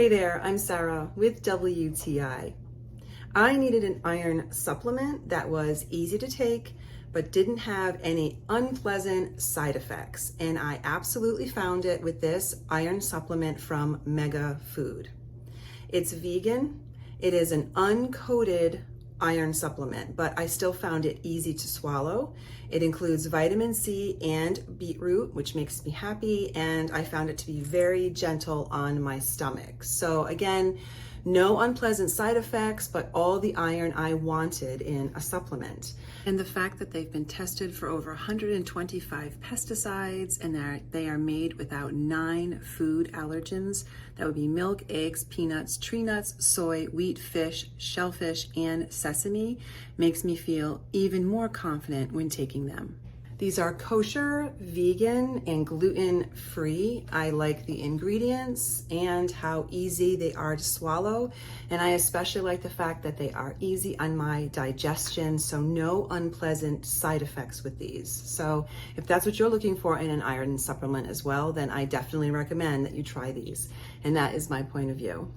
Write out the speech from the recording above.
Hey there, I'm Sarah with WTI. I needed an iron supplement that was easy to take but didn't have any unpleasant side effects, and I absolutely found it with this iron supplement from MegaFood. It's vegan, it is an uncoated iron supplement, but I still found it easy to swallow. It includes vitamin C and beetroot, which makes me happy, and I found it to be very gentle on my stomach. So again, no unpleasant side effects, but all the iron I wanted in a supplement. And the fact that they've been tested for over 125 pesticides and they are made without 9 food allergens. That would be milk, eggs, peanuts, tree nuts, soy, wheat, fish, shellfish, and sesame, makes me feel even more confident when taking them. These are kosher, vegan, and gluten-free. I like the ingredients and how easy they are to swallow. And I especially like the fact that they are easy on my digestion, so no unpleasant side effects with these. So if that's what you're looking for in an iron supplement as well, then I definitely recommend that you try these. And that is my point of view.